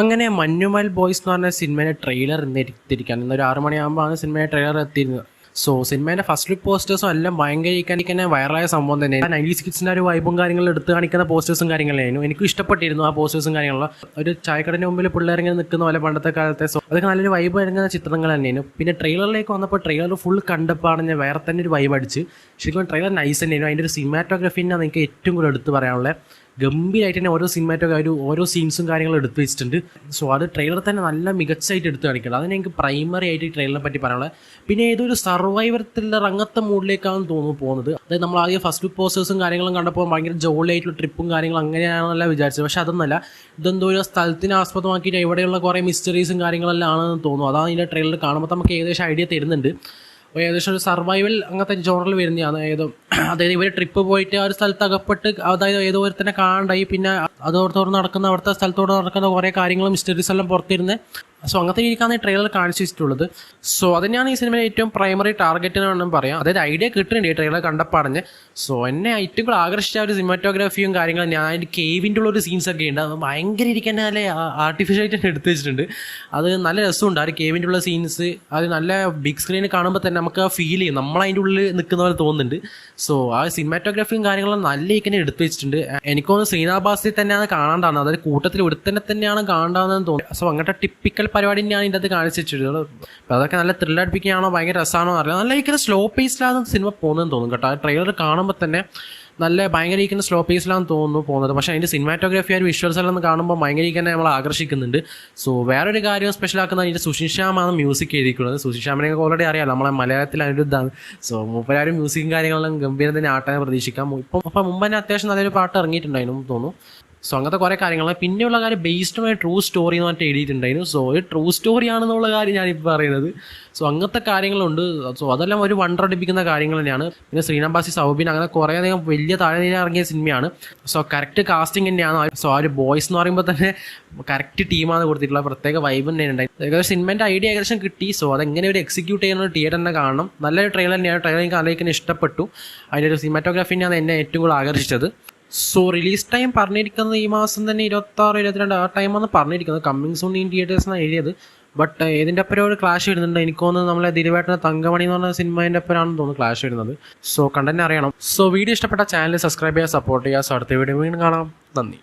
അങ്ങനെ മഞ്ഞുമൽ ബോയ്സ് എന്ന് പറഞ്ഞ സിനിമയുടെ ട്രെയിലർ ഇന്ന് എത്തിയിരിക്കുകയാണ്. ഇന്നൊരു 6 മണിയാകുമ്പോഴാണ് സിനിമയുടെ ട്രെയിലർ എത്തിയിരുന്നത്. സോ സിനിമേൻ്റെ ഫസ്റ്റ് ലുക്ക് പോസ്റ്റേഴ്സും എല്ലാം ഭയങ്കര വൈറലായ സംഭവം തന്നെ. 90s കിഡ്സിൻ്റെ ഒരു വൈബും കാര്യങ്ങളും എടുത്ത് കാണിക്കുന്ന പോസ്റ്റേഴ്സും കാര്യങ്ങളായിരുന്നു. എനിക്കും ഇഷ്ടപ്പെട്ടിരുന്നു ആ പോസ്റ്റേഴ്സും കാര്യങ്ങളും. ഒരു ചായക്കടൻ്റെ മുമ്പിൽ പിള്ളേരിങ്ങനെ നിൽക്കുന്ന പോലെ പണ്ടത്തെ കാലത്തെ. സോ അതൊക്കെ നല്ലൊരു വൈബ് വരുന്ന ചിത്രങ്ങൾ തന്നെയായിരുന്നു. പിന്നെ ട്രെയിലറിലേക്ക് വന്നപ്പോൾ ട്രെയിലർ ഫുൾ കണ്ടപ്പോഴാണ് ഞാൻ വേറെ തന്നെ ഒരു വൈബ് അടിച്ച്. ശരിക്കും ട്രെയിലർ നൈസ് തന്നെയായിരുന്നു. അതിൻ്റെ ഒരു സിനിമാറ്റോഗ്രാഫിനാണ് എനിക്ക് ഏറ്റവും കൂടുതൽ എടുത്ത് പറയാനുള്ളത്. ഗംഭീരമായിട്ട് തന്നെ ഓരോ സീൻസും കാര്യങ്ങളും എടുത്ത് വെച്ചിട്ടുണ്ട്. സോ അത് ട്രെയിലർ തന്നെ നല്ല മികച്ചായിട്ട് എടുത്ത് കാണിക്കണം. അതിന് എനിക്ക് പ്രൈമറി ആയിട്ട് ഈ ട്രെയിലറിനെ പറ്റി പറയാനുള്ളത്. പിന്നെ ഏതൊരു സർവൈവർ ത്രില്ലർ അങ്ങനത്തെ മൂഡിലേക്കാണ് തോന്നുന്നു പോകുന്നത്. അതായത് നമ്മൾ ആദ്യം ഫസ്റ്റ് ലുക്ക് പോസ്റ്റേഴ്സും കാര്യങ്ങളും കണ്ടപ്പോൾ ഭയങ്കര ജോളി ആയിട്ടുള്ള ട്രിപ്പും കാര്യങ്ങളും അങ്ങനെയാണെന്നല്ല വിചാരിച്ചത്. പക്ഷെ അതൊന്നല്ല, ഇതെന്തോ ഒരു സ്ഥലത്തിനെ ആസ്പദമാക്കിയിട്ട് ഇവിടെയുള്ള കുറേ മിസ്റ്ററീസും കാര്യങ്ങളെല്ലാം ആണെന്ന് തോന്നുന്നു. അതാണ് ഇതിൻ്റെ ട്രെയിലർ കാണുമ്പോൾ നമുക്ക് ഏകദേശം ഐഡിയ തരുന്നുണ്ട്. ഏകദേശം ഒരു സർവൈവൽ അങ്ങനത്തെ ജോണറിൽ വരുന്നതാണ്. അതായത് ഇവർ ട്രിപ്പ് പോയിട്ട് ആ ഒരു സ്ഥലത്ത് അകപ്പെട്ട്, അതായത് ഏതോ ഒരുത്തന്നെ കാണണ്ടായി, പിന്നെ അതോടത്തോട് നടക്കുന്ന അവിടുത്തെ സ്ഥലത്തോട് നടക്കുന്ന കുറേ കാര്യങ്ങളും മിസ്റ്ററീസ് എല്ലാം പുറത്തിരുന്ന്. സോ അങ്ങനത്തെ രീതിക്കാണ് ഈ ട്രെയിലർ കാണിച്ചു വെച്ചിട്ടുള്ളത്. സോ അതിനാണ് ഈ സിനിമയുടെ ഏറ്റവും പ്രൈമറി ടാർഗറ്റ് എന്ന് പറയാം. അതായത് ഐഡിയ കിട്ടുന്നുണ്ട് ഈ ട്രെയിലർ കണ്ടപ്പാടഞ്ഞ്. സോ എന്നെ ഏറ്റവും കൂടുതൽ ആകർഷിച്ച ഒരു സിനിമാറ്റോഗ്രാഫിയും കാര്യങ്ങളും, ഞാൻ അതിൻ്റെ കേവിൻ്റെ ഉള്ള ഒരു സീൻസൊക്കെ ഉണ്ട്. അത് ഭയങ്കര ഇരിക്കാൻ നല്ല ആർട്ടിഫിഷ്യലായിട്ട് തന്നെ എടുത്ത് വെച്ചിട്ടുണ്ട്. അത് നല്ല രസമുണ്ട്. ആ ഒരു കേവിൻ്റെ ഉള്ള സീൻസ് അത് നല്ല ബിഗ് സ്ക്രീനിൽ കാണുമ്പോൾ തന്നെ നമുക്ക് ഫീൽ ചെയ്യും, നമ്മളതിൻ്റെ ഉള്ളിൽ നിൽക്കുന്ന പോലെ തോന്നുന്നുണ്ട്. സോ ആ സിനിമാറ്റോഗ്രാഫിയും കാര്യങ്ങളും നല്ല ഇങ്ങനെ എടുത്ത് വെച്ചിട്ടുണ്ട്. എനിക്കൊന്ന് ശ്രീനാഭാസിൽ തന്നെയാണ് കാണാണ്ടാണ്, അതായത് കൂട്ടത്തിൽ ഒരുത്തന്നെ തന്നെയാണ് കാണാണ്ടാണെന്ന് തോന്നുന്നത്. സോ അങ്ങനത്തെ ടിപ്പിക്കൽ പരിപാടി തന്നെയാണ് ഇതിൻ്റെ അത് കാണിച്ചു വെച്ചിട്ടുള്ളത്. അപ്പോൾ അതൊക്കെ നല്ല ത്രില്ലടിപ്പിക്കുകയാണോ ഭയങ്കര രസമാണോ അറിയാം. നല്ല ഇരിക്കുന്ന സ്ലോ പേസിലാണ് സിനിമ പോകുന്നതെന്ന് തോന്നും കേട്ടോ. ആ ട്രെയിലർ കാണുമ്പോൾ തന്നെ നല്ല ഭയങ്കര ഇരിക്കുന്ന സ്ലോ പേസിലാണ് പോകുന്നത്. പക്ഷേ അതിൻ്റെ സിനിമാറ്റോഗ്രാഫി ആ വിഷ്വൽസ് എല്ലാം കാണുമ്പോൾ ഭയങ്കര തന്നെ നമ്മൾ ആകർഷിക്കുന്നുണ്ട്. സോ വേറൊരു കാര്യം സ്പെഷ്യലാക്കുന്നത് അതിൻ്റെ സുഷിൻ ശ്യാമാണ് മ്യൂസിക് എഴുതിക്കുന്നത്. സുഷിൻ ശ്യാമിനെയൊക്കെ ഓൾറെഡി അറിയാം, നമ്മളെ മലയാളത്തിൽ അനിരുദ്ധാണ്. സോ മൂപ്പരാരും മ്യൂസിക്കും കാര്യങ്ങളെല്ലാം ഗംഭീരം തന്നെ ആട്ടാനെ പ്രതീക്ഷിക്കാം. അപ്പം മുമ്പ് തന്നെ അത്യാവശ്യം നല്ലൊരു പാട്ട് ഇറങ്ങിയിട്ടുണ്ടായിരുന്നു തോന്നുന്നു. സോ അങ്ങനത്തെ കുറേ കാര്യങ്ങൾ. പിന്നെയുള്ള കാര്യം ബേസ്ഡ് ഓൺ ട്രൂ സ്റ്റോറി എന്ന് പറഞ്ഞിട്ട് എഴുതിയിട്ടുണ്ടായിരുന്നു. സോ ഒരു ട്രൂ സ്റ്റോറി ആണെന്നുള്ള കാര്യം ഞാനിപ്പോൾ പറയുന്നത്. സോ അങ്ങനത്തെ കാര്യങ്ങളുണ്ട്. സോ അതെല്ലാം ഒരു വണ്ടറടിപ്പിക്കുന്ന കാര്യങ്ങൾ തന്നെയാണ്. പിന്നെ ശ്രീനാഭാസി, സൗബിൻ, അങ്ങനെ കുറേ അധികം വലിയ താഴെ ഇറങ്ങിയ സിനിമയാണ്. സോ കറക്റ്റ് കാസ്റ്റിംഗ് തന്നെയാണ്. സോ ആ ഒരു ബോയ്സ് എന്ന് പറയുമ്പോൾ തന്നെ കറക്റ്റ് ടീമാണ് കൊടുത്തിട്ടുള്ള പ്രത്യേക വൈബ് തന്നെ ഉണ്ടായി. ഏകദേശം സിനിമേൻ്റെ ഐഡിയ ഏകദേശം കിട്ടി. സോ അതെങ്ങനെ ഒരു എക്സിക്യൂട്ട് ചെയ്യുന്ന തിയേറ്റർ തന്നെ കാണണം. നല്ലൊരു ട്രെയിലർ തന്നെയാണ്. ട്രെയിലർ എനിക്ക് ആലോചിക്കാൻ ഇഷ്ടപ്പെട്ടു. അതിൻ്റെ ഒരു സിനിമാറ്റോഗ്രാഫിനെയാണ് എന്നെ ഏറ്റവും കൂടുതൽ ആകർഷിച്ചത്. സോ റിലീസ് ടൈം പറഞ്ഞിരിക്കുന്നത് ഈ മാസം തന്നെ 26, 22 ആ ടൈമാണ് പറഞ്ഞിരിക്കുന്നത്. കമ്മിങ് സൂൺ ഇൻ തിയേറ്റേഴ്സാണ് എഴുതിയത്. ബട്ട് ഏതിൻ്റെ അപ്പുറം ഒരു ക്ലാഷ് വരുന്നുണ്ട്. എനിക്ക് തോന്നുന്നത് നമ്മളെ ദിലീപേട്ടൻ്റെ തങ്കമണി എന്ന് പറഞ്ഞ സിനിമേൻ്റെ അപ്പുറമാണെന്ന് തോന്നുന്നു ക്ലാഷ് വരുന്നത്. സോ കണ്ടന്റ് അറിയണം. സോ വീഡിയോ ഇഷ്ടപ്പെട്ട ചാനൽ സബ്സ്ക്രൈബ് ചെയ്യുക, സപ്പോർട്ട് ചെയ്യുക. സോ അടുത്ത വീഡിയോ വീണ്ടും കാണാം. നന്ദി.